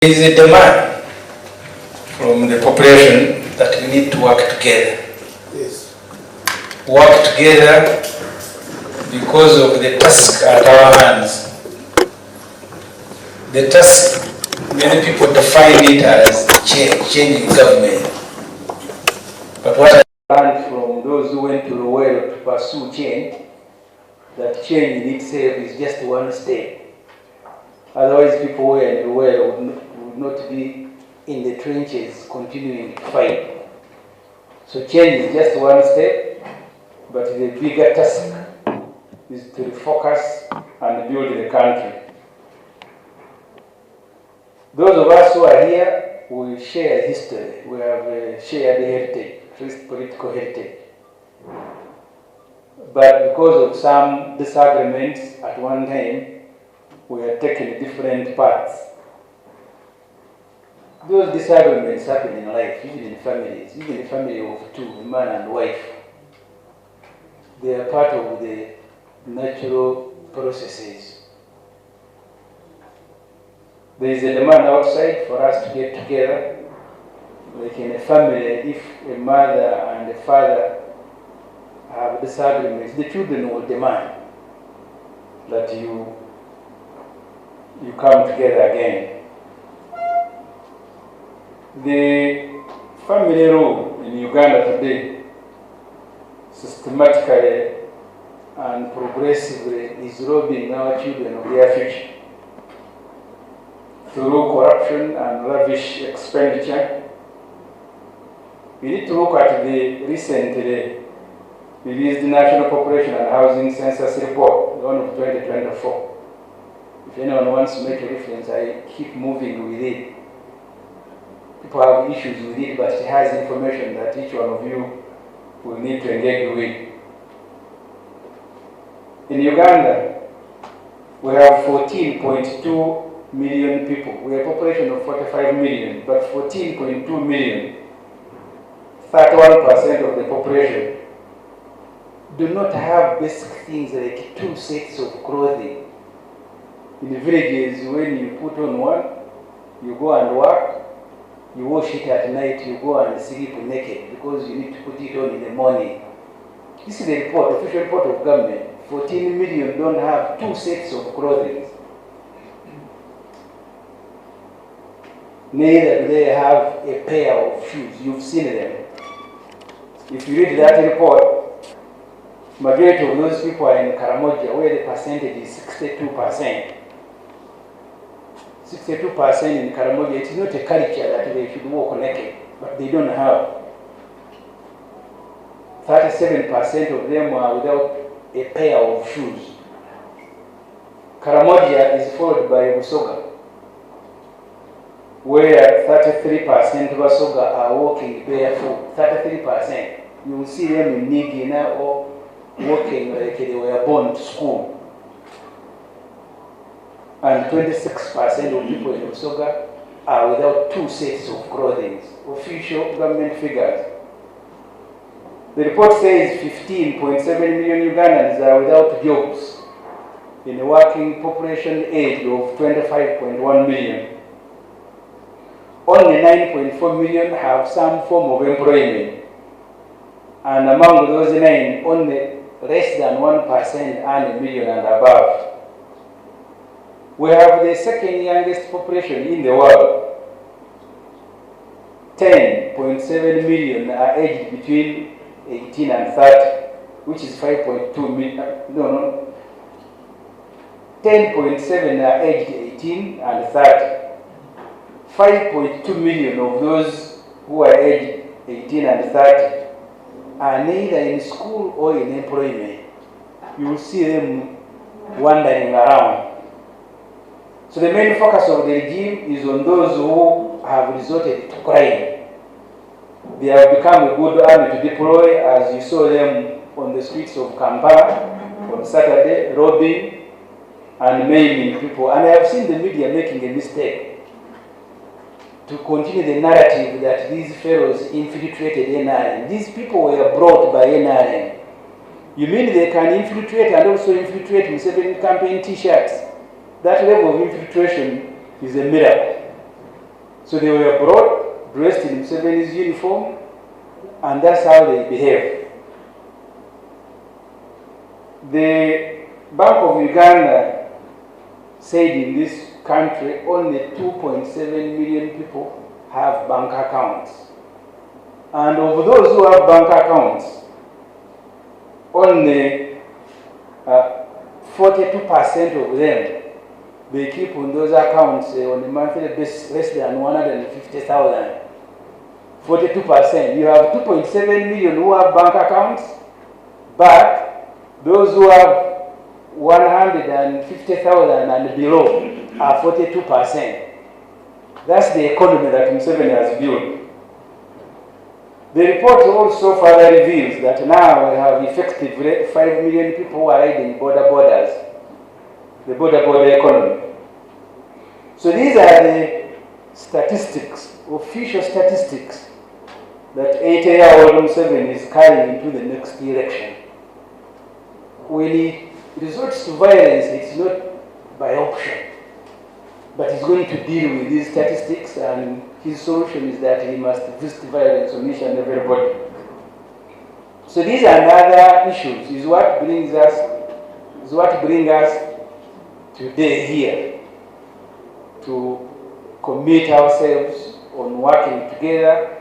There is a demand from the population that we need to work together. Yes. Work together because of the task at our hands. The task, many people define it as changing government. But what I learned from those who went to the world to pursue change, that change in itself is just one step. Otherwise, people who are in the world would not be in the trenches continuing to fight. So change is just one step, but the bigger task is to refocus and build the country. Those of us who are here, we share history. We have a shared heritage, at least political heritage. But because of some disagreements at one time, we are taking different paths. Those disagreements happen in life, even in families, even a family of two, a man and wife. They are part of the natural processes. There is a demand outside for us to get together. Like in a family, if a mother and a father have disagreements, the children will demand that you come together again. The family rule in Uganda today, systematically and progressively, is robbing our children of their future through corruption and lavish expenditure. We need to look at the recently released National Population and Housing Census Report, the one of 2024. If anyone wants to make a reference, I keep moving with it. People have issues with it, but it has information that each one of you will need to engage with. In Uganda, we have 14.2 million people. We have a population of 45 million, but 14.2 million, 31% of the population, do not have basic things like 2 sets of clothing. In the villages, when you put on one, you go and work, you wash it at night, you go and sleep naked because you need to put it on in the morning. This is the report, official report of government. 14 million don't have 2 sets of clothing. Neither do they have a pair of shoes. You've seen them. If you read that report, majority of those people are in Karamoja, where the percentage is 62%. 62% in Karamoja. It is not a culture that they should walk naked, but they don't have. 37% of them are without a pair of shoes. Karamoja is followed by Busoga, where 33% of Busoga are walking barefoot. 33%. You will see them in Nigina or walking like they were born to school. And 26% of people in Busoga are without 2 sets of clothing. Official government figures. The report says 15.7 million Ugandans are without jobs in a working population age of 25.1 million. Only 9.4 million have some form of employment. And among those 9, only less than 1% earn $1 million and above. We have the second youngest population in the world. 10.7 million are aged between 18 and 30, which is 5.2 million. 10.7 are aged 18 and 30. 5.2 million of those who are aged 18 and 30 are neither in school or in employment. You will see them wandering around. So the main focus of the regime is on those who have resorted to crime. They have become a good army to deploy, as you saw them on the streets of Kampala on Saturday, robbing and maiming people. And I have seen the media making a mistake to continue the narrative that these fellows infiltrated NRM. These people were brought by NRM. You mean they can infiltrate and also infiltrate with 7 campaign t-shirts? That level of infiltration is a miracle. So they were brought, dressed in Museveni's uniform, and that's how they behave. The Bank of Uganda said in this country only 2.7 million people have bank accounts. And of those who have bank accounts, only 42% of them, they keep on those accounts on a monthly basis less than 150,000. 42%. You have 2.7 million who have bank accounts, but those who have 150,000 and below are 42%. That's the economy that Museveni has built. The report also further reveals that now we have effectively 5 million people who are riding borders, the border economy. So these are the statistics, official statistics, that 80-year-old Museveni is carrying into the next election. When he resorts to violence, it's not by option, but he's going to deal with these statistics, and his solution is that he must visit violence on each and everybody. So these and other issues is what brings us today here to commit ourselves on working together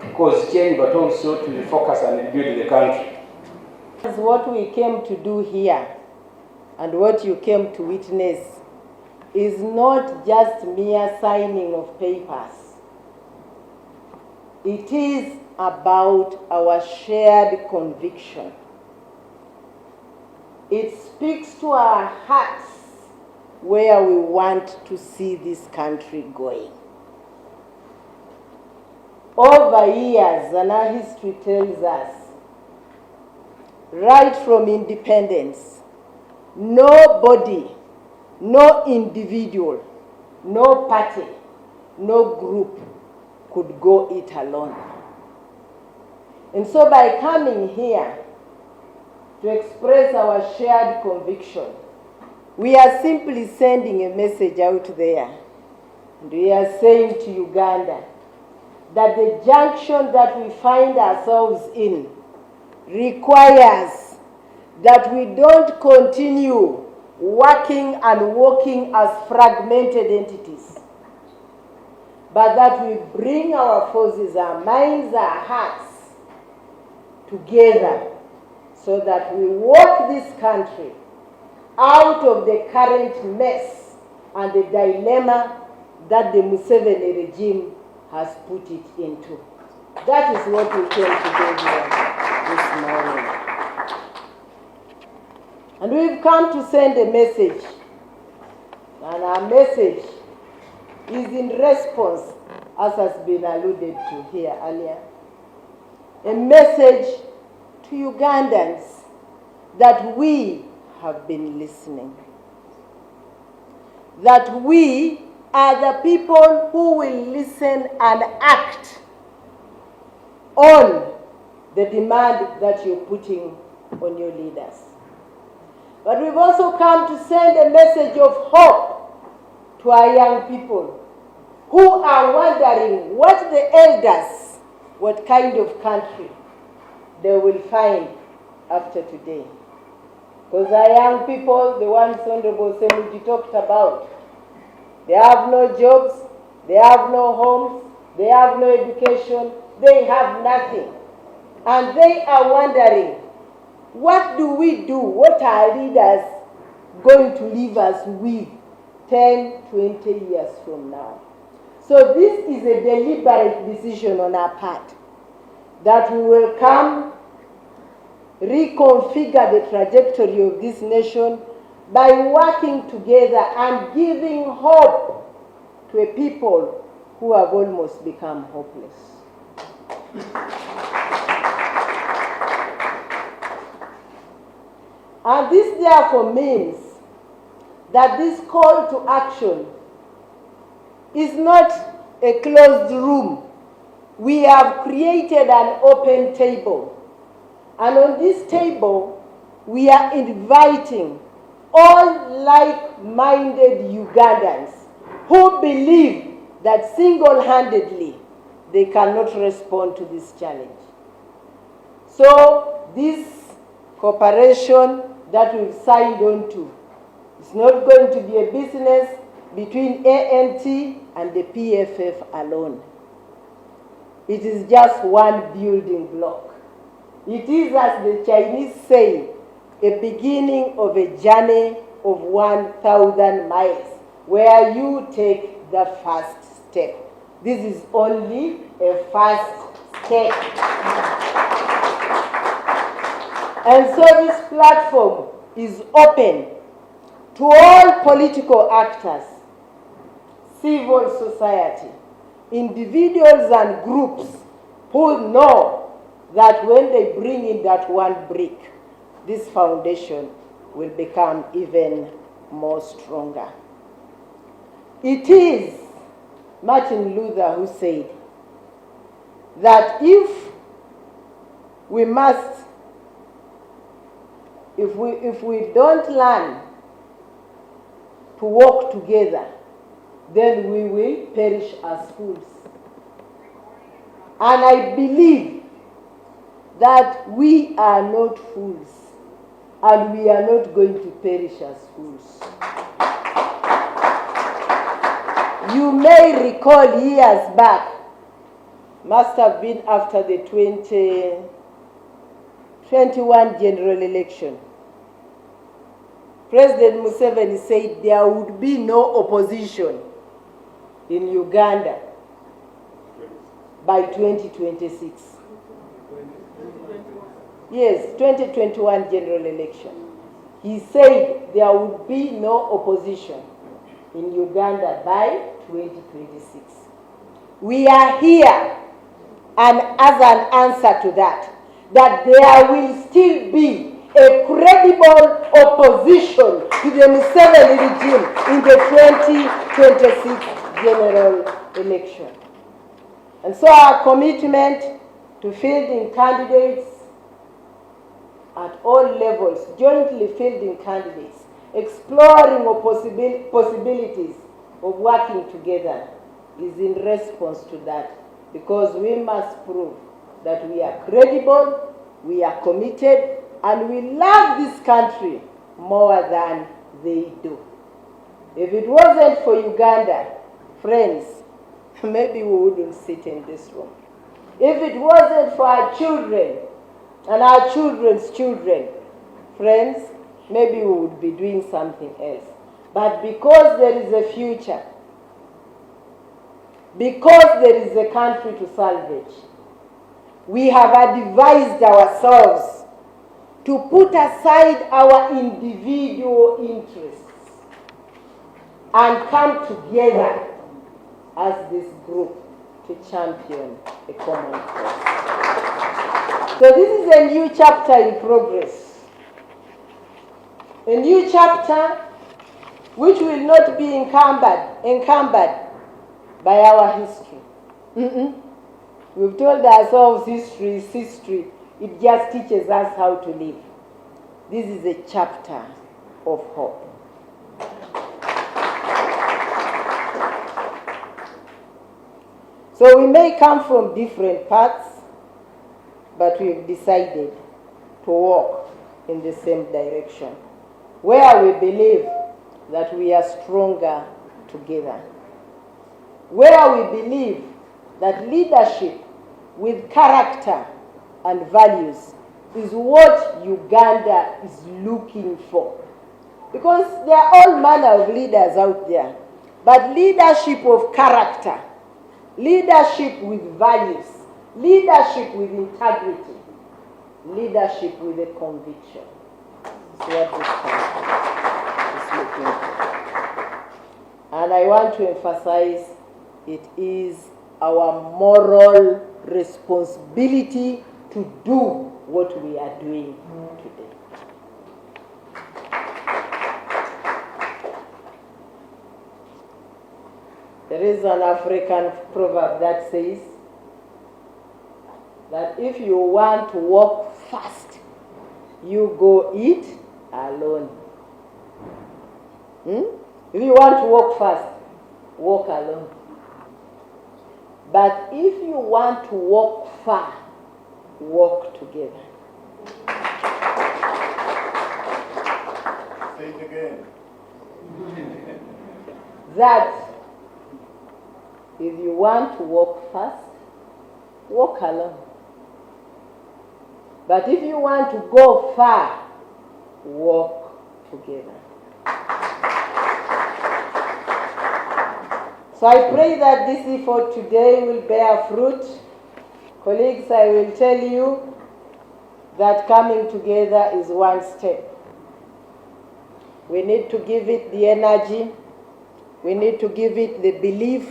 to cause change, but also to refocus and rebuild the country. What we came to do here and what you came to witness is not just mere signing of papers. It is about our shared conviction. It speaks to our hearts where we want to see this country going. Over years, and our history tells us, right from independence, nobody, no individual, no party, no group could go it alone. And so by coming here to express our shared conviction, we are simply sending a message out there. And we are saying to Uganda that the junction that we find ourselves in requires that we don't continue working and walking as fragmented entities, but that we bring our forces, our minds, our hearts together so that we walk this country out of the current mess and the dilemma that the Museveni regime has put it into. That is what we came to do here this morning. And we've come to send a message, and our message is in response, as has been alluded to here earlier, a message to Ugandans that we have been listening, that we are the people who will listen and act on the demand that you're putting on your leaders. But we've also come to send a message of hope to our young people who are wondering what the elders, what kind of country they will find after today. Because our young people, the ones Honorable Ssemujju talked about, they have no jobs, they have no homes, they have no education, they have nothing. And they are wondering, what do we do? What are leaders going to leave us with 10, 20 years from now? So this is a deliberate decision on our part that we will come, reconfigure the trajectory of this nation by working together and giving hope to a people who have almost become hopeless. And this therefore means that this call to action is not a closed room. We have created an open table. And on this table, we are inviting all like-minded Ugandans who believe that single-handedly they cannot respond to this challenge. So this cooperation that we've signed on to is not going to be a business between ANT and the PFF alone. It is just one building block. It is, as the Chinese say, a beginning of a journey of 1,000 miles, where you take the first step. This is only a first step. And so this platform is open to all political actors, civil society, individuals and groups who know that when they bring in that one brick, this foundation will become even more stronger. It is Martin Luther who said that if we don't learn to work together, then we will perish as fools. And I believe that we are not fools, and we are not going to perish as fools. You may recall years back, must have been after the 2021 general election, President Museveni said there would be no opposition in Uganda by 2026. Yes, 2021 general election. He said there would be no opposition in Uganda by 2026. We are here, and as an answer to that there will still be a credible opposition to the Museveni regime in the 2026 general election. And so our commitment to fielding candidates at all levels, jointly fielding candidates, exploring possibilities of working together, is in response to that, because we must prove that we are credible, we are committed, and we love this country more than they do. If it wasn't for Uganda, friends, maybe we wouldn't sit in this room. If it wasn't for our children and our children's children, friends, maybe we would be doing something else. But because there is a future, because there is a country to salvage, we have advised ourselves to put aside our individual interests and come together as this group to champion a common cause. So this is a new chapter in progress. A new chapter which will not be encumbered by our history. We've told ourselves history is history. It just teaches us how to live. This is a chapter of hope. So we may come from different paths, but we've decided to walk in the same direction, where we believe that we are stronger together, where we believe that leadership with character and values is what Uganda is looking for. Because there are all manner of leaders out there, but leadership of character, leadership with values, leadership with integrity, leadership with a conviction is what this country is looking for. And I want to emphasize it is our moral responsibility to do what we are doing today. There is an African proverb that says that if you want to walk fast, you go it alone. If you want to walk fast, walk alone. But if you want to walk far, walk together. Say it again. That if you want to walk fast, walk alone. But if you want to go far, walk together. So I pray that this effort today will bear fruit. Colleagues, I will tell you that coming together is one step. We need to give it the energy. We need to give it the belief.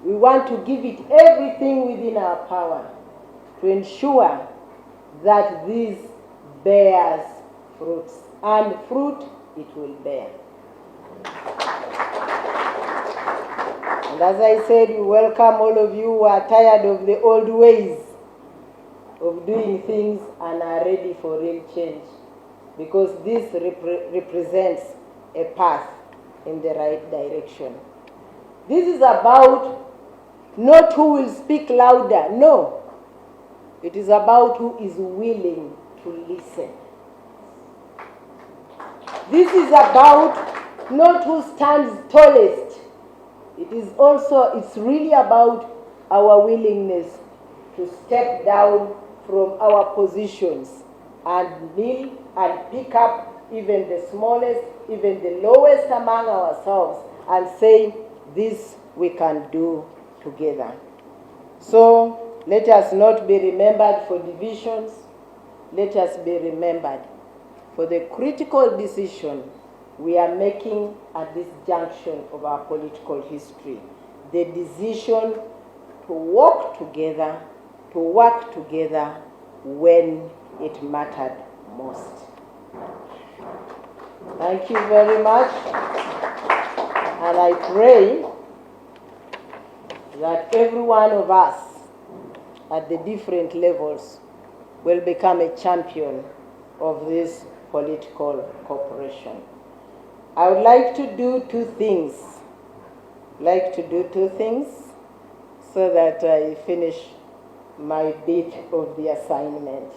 We want to give it everything within our power to ensure that this bears fruits. And fruit it will bear. And as I said, we welcome all of you who are tired of the old ways of doing things and are ready for real change. Because this represents a path in the right direction. This is about not who will speak louder, no. It is about who is willing to listen. This is about not who stands tallest. It's really about our willingness to step down from our positions and kneel and pick up even the smallest, even the lowest among ourselves and say, this we can do together. So let us not be remembered for divisions. Let us be remembered for the critical decision we are making at this junction of our political history. The decision to walk together, to work together when it mattered most. Thank you very much. And I pray that every one of us at the different levels will become a champion of this political cooperation. I would like to do two things. So that I finish my bit of the assignment.